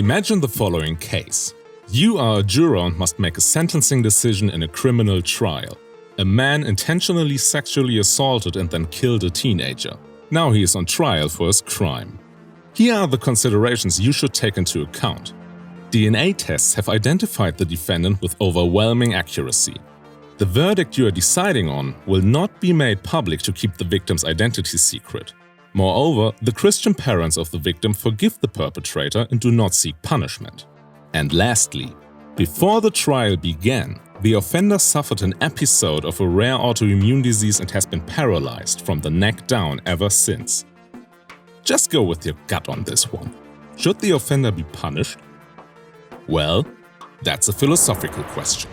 Imagine the following case. You are a juror and must make a sentencing decision in a criminal trial. A man intentionally sexually assaulted and then killed a teenager. Now he is on trial for his crime. Here are the considerations you should take into account. DNA tests have identified the defendant with overwhelming accuracy. The verdict you are deciding on will not be made public to keep the victim's identity secret. Moreover, the Christian parents of the victim forgive the perpetrator and do not seek punishment. And lastly, before the trial began, the offender suffered an episode of a rare autoimmune disease and has been paralyzed from the neck down ever since. Just go with your gut on this one. Should the offender be punished? Well, that's a philosophical question.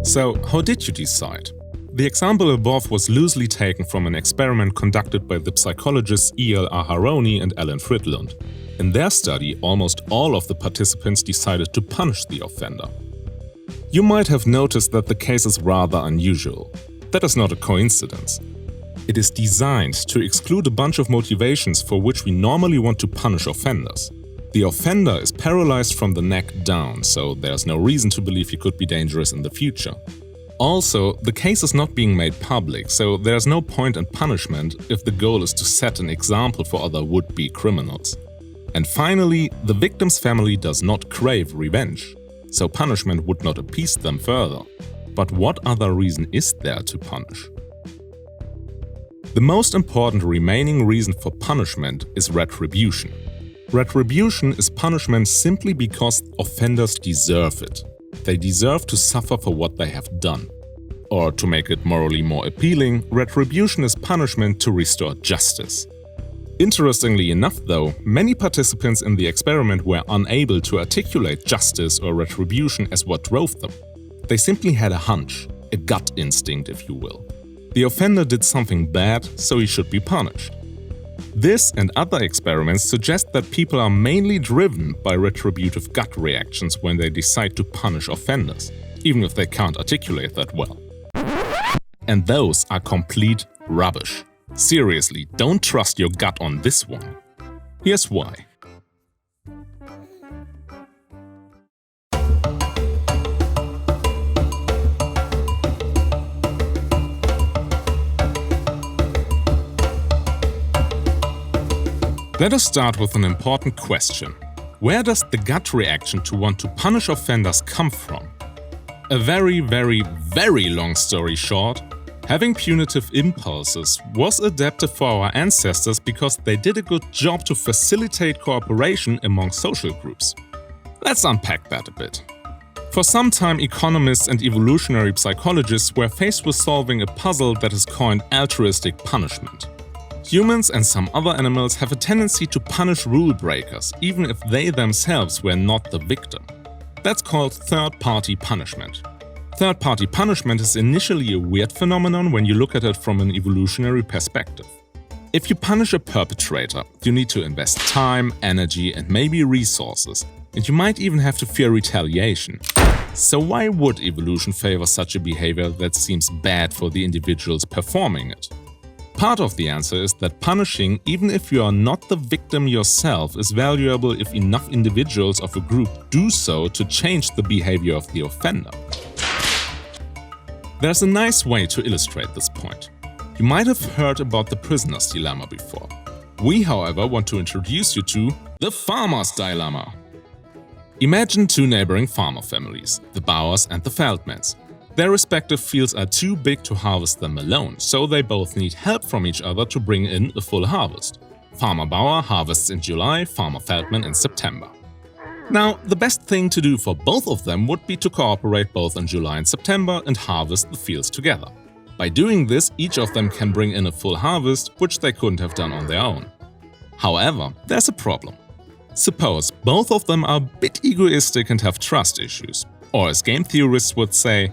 So, how did you decide? The example above was loosely taken from an experiment conducted by the psychologists E.L. Aharoni and Alan Fridlund. In their study, almost all of the participants decided to punish the offender. You might have noticed that the case is rather unusual. That is not a coincidence. It is designed to exclude a bunch of motivations for which we normally want to punish offenders. The offender is paralyzed from the neck down, so there's no reason to believe he could be dangerous in the future. Also, the case is not being made public, so there's no point in punishment if the goal is to set an example for other would-be criminals. And finally, the victim's family does not crave revenge, so punishment would not appease them further. But what other reason is there to punish? The most important remaining reason for punishment is retribution. Retribution is punishment simply because offenders deserve it. They deserve to suffer for what they have done. Or to make it morally more appealing, retribution is punishment to restore justice. Interestingly enough though, many participants in the experiment were unable to articulate justice or retribution as what drove them. They simply had a hunch, a gut instinct if you will. The offender did something bad, so he should be punished. This and other experiments suggest that people are mainly driven by retributive gut reactions when they decide to punish offenders, even if they can't articulate that well. And those are complete rubbish. Seriously, don't trust your gut on this one. Here's why. Let us start with an important question. Where does the gut reaction to want to punish offenders come from? A very, very, very long story short, having punitive impulses was adapted for our ancestors because they did a good job to facilitate cooperation among social groups. Let's unpack that a bit. For some time, economists and evolutionary psychologists were faced with solving a puzzle that is coined altruistic punishment. Humans and some other animals have a tendency to punish rule breakers, even if they themselves were not the victim. That's called third-party punishment. Third-party punishment is initially a weird phenomenon when you look at it from an evolutionary perspective. If you punish a perpetrator, you need to invest time, energy, and maybe resources, and you might even have to fear retaliation. So why would evolution favor such a behavior that seems bad for the individuals performing it? Part of the answer is that punishing, even if you are not the victim yourself, is valuable if enough individuals of a group do so to change the behavior of the offender. There's a nice way to illustrate this point. You might have heard about the prisoner's dilemma before. We, however, want to introduce you to the farmer's dilemma. Imagine two neighboring farmer families, the Bauers and the Feldmans. Their respective fields are too big to harvest them alone, so they both need help from each other to bring in a full harvest. Farmer Bauer harvests in July, Farmer Feldman in September. Now, the best thing to do for both of them would be to cooperate both in July and September and harvest the fields together. By doing this, each of them can bring in a full harvest, which they couldn't have done on their own. However, there's a problem. Suppose both of them are a bit egoistic and have trust issues. Or as game theorists would say,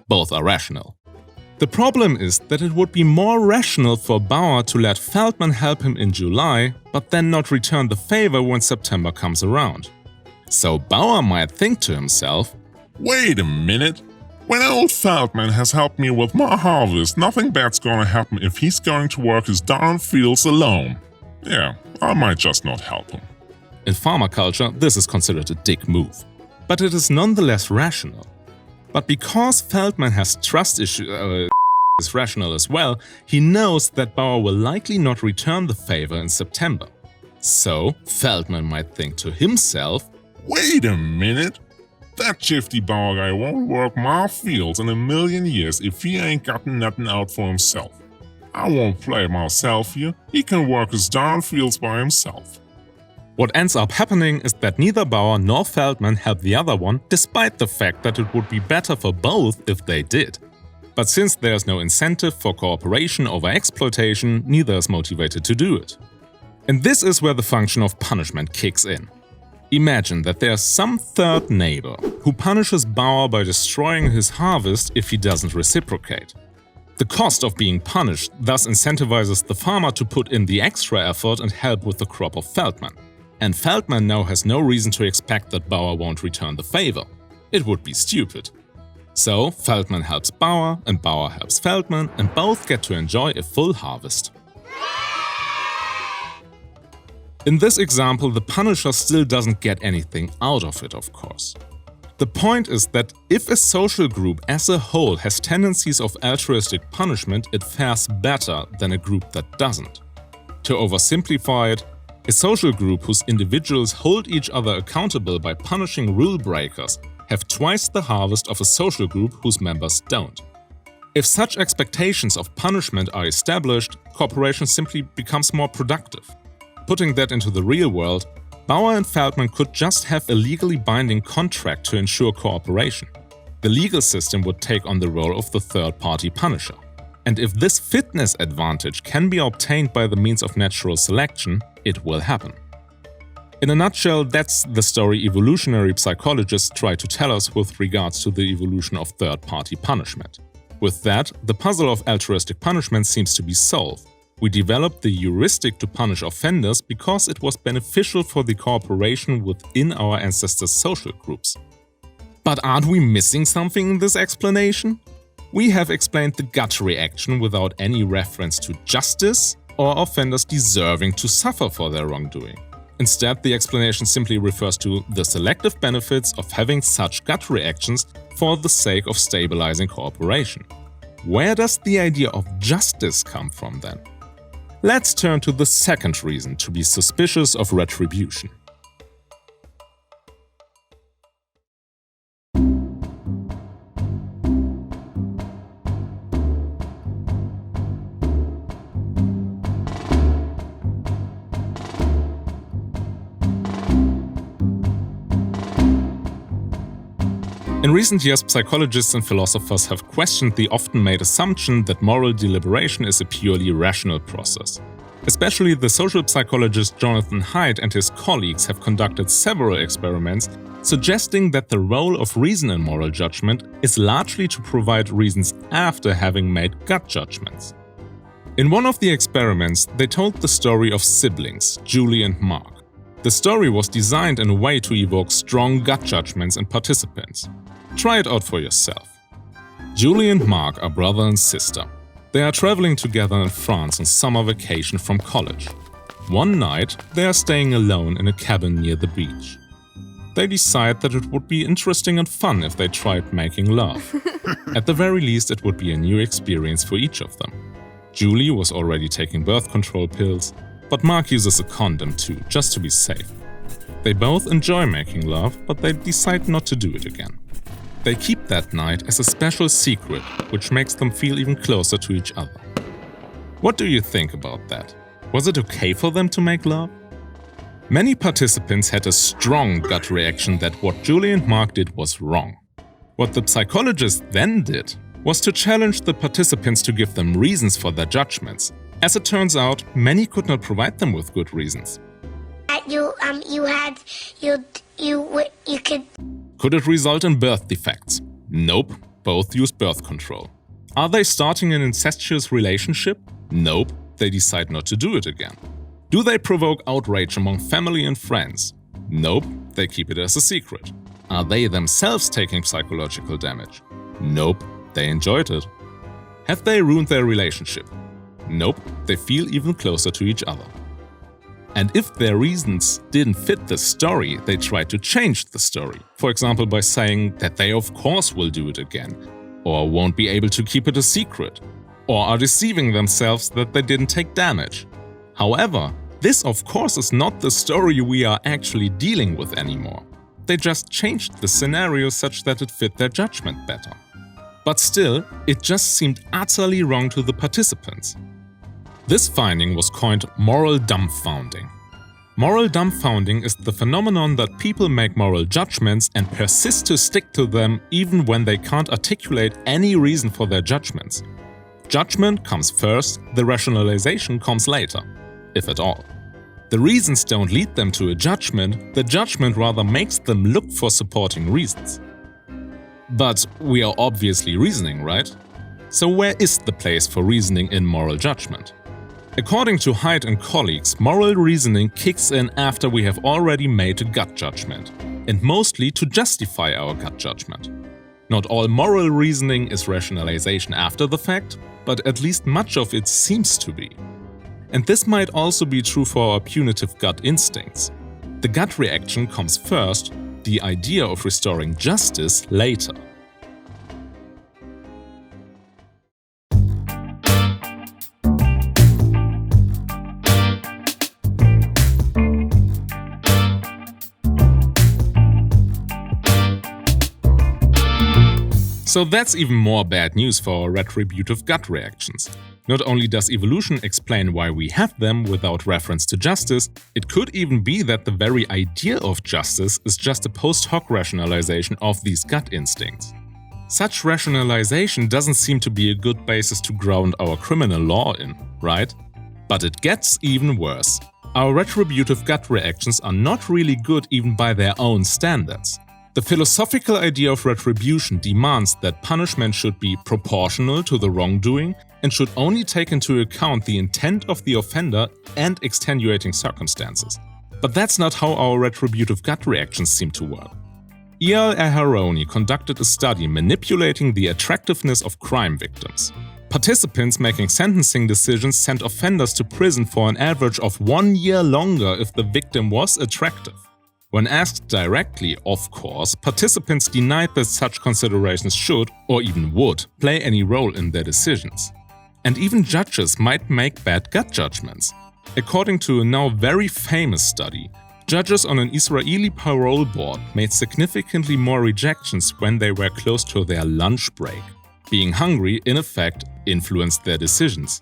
both are rational. The problem is that it would be more rational for Bauer to let Feldman help him in July, but then not return the favor when September comes around. So Bauer might think to himself, "Wait a minute. When old Feldman has helped me with my harvest, nothing bad's gonna happen if he's going to work his darn fields alone. Yeah, I might just not help him." In farmer culture, this is considered a dick move. But it is nonetheless rational. But because Feldman has trust issues, is rational as well, he knows that Bauer will likely not return the favor in September. So Feldman might think to himself, "Wait a minute. That shifty Bauer guy won't work my fields in a million years if he ain't gotten nothing out for himself. I won't play myself here. He can work his darn fields by himself." What ends up happening is that neither Bauer nor Feldman help the other one, despite the fact that it would be better for both if they did. But since there's no incentive for cooperation over exploitation, neither is motivated to do it. And this is where the function of punishment kicks in. Imagine that there's some third neighbor who punishes Bauer by destroying his harvest if he doesn't reciprocate. The cost of being punished thus incentivizes the farmer to put in the extra effort and help with the crop of Feldman. And Feldman now has no reason to expect that Bauer won't return the favor. It would be stupid. So Feldman helps Bauer and Bauer helps Feldman, and both get to enjoy a full harvest. In this example, the punisher still doesn't get anything out of it, of course. The point is that if a social group as a whole has tendencies of altruistic punishment, it fares better than a group that doesn't. To oversimplify it, a social group whose individuals hold each other accountable by punishing rule breakers have twice the harvest of a social group whose members don't. If such expectations of punishment are established, cooperation simply becomes more productive. Putting that into the real world, Bauer and Feldman could just have a legally binding contract to ensure cooperation. The legal system would take on the role of the third-party punisher. And if this fitness advantage can be obtained by the means of natural selection, it will happen. In a nutshell, that's the story evolutionary psychologists try to tell us with regards to the evolution of third-party punishment. With that, the puzzle of altruistic punishment seems to be solved. We developed the heuristic to punish offenders because it was beneficial for the cooperation within our ancestors' social groups. But aren't we missing something in this explanation? We have explained the gut reaction without any reference to justice or offenders deserving to suffer for their wrongdoing. Instead, the explanation simply refers to the selective benefits of having such gut reactions for the sake of stabilizing cooperation. Where does the idea of justice come from then? Let's turn to the second reason to be suspicious of retribution. In recent years, psychologists and philosophers have questioned the often made assumption that moral deliberation is a purely rational process. Especially the social psychologist Jonathan Haidt and his colleagues have conducted several experiments suggesting that the role of reason in moral judgment is largely to provide reasons after having made gut judgments. In one of the experiments, they told the story of siblings, Julie and Mark. The story was designed in a way to evoke strong gut judgments in participants. Try it out for yourself. Julie and Mark are brother and sister. They are traveling together in France on summer vacation from college. One night, they are staying alone in a cabin near the beach. They decide that it would be interesting and fun if they tried making love. At the very least, it would be a new experience for each of them. Julie was already taking birth control pills, but Mark uses a condom too, just to be safe. They both enjoy making love, but they decide not to do it again. They keep that night as a special secret, which makes them feel even closer to each other. What do you think about that? Was it okay for them to make love? Many participants had a strong gut reaction that what Julie and Mark did was wrong. What the psychologist then did was to challenge the participants to give them reasons for their judgments. As it turns out, many could not provide them with good reasons. Could it result in birth defects? Nope, both use birth control. Are they starting an incestuous relationship? Nope, they decide not to do it again. Do they provoke outrage among family and friends? Nope, they keep it as a secret. Are they themselves taking psychological damage? Nope, they enjoyed it. Have they ruined their relationship? Nope, they feel even closer to each other. And if their reasons didn't fit the story, they try to change the story. For example, by saying that they of course will do it again, or won't be able to keep it a secret, or are deceiving themselves that they didn't take damage. However, this of course is not the story we are actually dealing with anymore. They just changed the scenario such that it fit their judgment better. But still, it just seemed utterly wrong to the participants. This finding was coined moral dumbfounding. Moral dumbfounding is the phenomenon that people make moral judgments and persist to stick to them even when they can't articulate any reason for their judgments. Judgment comes first, the rationalization comes later, if at all. The reasons don't lead them to a judgment, the judgment rather makes them look for supporting reasons. But we are obviously reasoning, right? So where is the place for reasoning in moral judgment? According to Haidt and colleagues, moral reasoning kicks in after we have already made a gut judgment, and mostly to justify our gut judgment. Not all moral reasoning is rationalization after the fact, but at least much of it seems to be. And this might also be true for our punitive gut instincts. The gut reaction comes first, the idea of restoring justice later. So that's even more bad news for our retributive gut reactions. Not only does evolution explain why we have them without reference to justice, it could even be that the very idea of justice is just a post hoc rationalization of these gut instincts. Such rationalization doesn't seem to be a good basis to ground our criminal law in, right? But it gets even worse. Our retributive gut reactions are not really good even by their own standards. The philosophical idea of retribution demands that punishment should be proportional to the wrongdoing and should only take into account the intent of the offender and extenuating circumstances. But that's not how our retributive gut reactions seem to work. Haidt conducted a study manipulating the attractiveness of crime victims. Participants making sentencing decisions sent offenders to prison for an average of 1 year longer if the victim was attractive. When asked directly, of course, participants denied that such considerations should, or even would, play any role in their decisions. And even judges might make bad gut judgments. According to a now very famous study, judges on an Israeli parole board made significantly more rejections when they were close to their lunch break. Being hungry, in effect, influenced their decisions.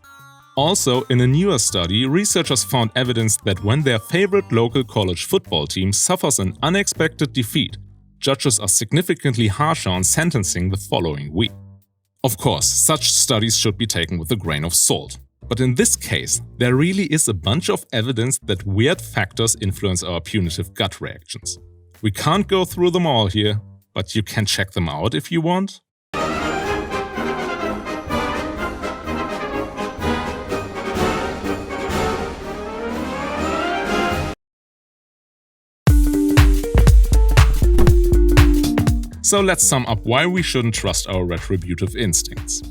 Also, in a newer study, researchers found evidence that when their favorite local college football team suffers an unexpected defeat, judges are significantly harsher on sentencing the following week. Of course, such studies should be taken with a grain of salt. But in this case, there really is a bunch of evidence that weird factors influence our punitive gut reactions. We can't go through them all here, but you can check them out if you want. So let's sum up why we shouldn't trust our retributive instincts.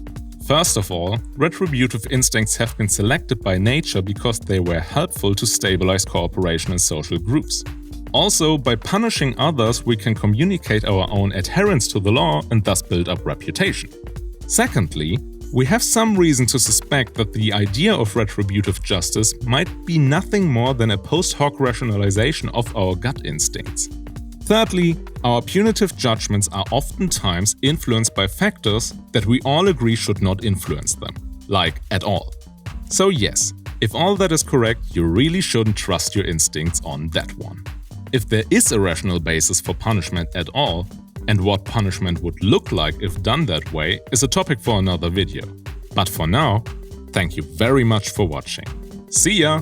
First of all, retributive instincts have been selected by nature because they were helpful to stabilize cooperation in social groups. Also, by punishing others, we can communicate our own adherence to the law and thus build up reputation. Secondly, we have some reason to suspect that the idea of retributive justice might be nothing more than a post hoc rationalization of our gut instincts. Thirdly, our punitive judgments are oftentimes influenced by factors that we all agree should not influence them, like at all. So yes, if all that is correct, you really shouldn't trust your instincts on that one. If there is a rational basis for punishment at all, and what punishment would look like if done that way, is a topic for another video. But for now, thank you very much for watching. See ya!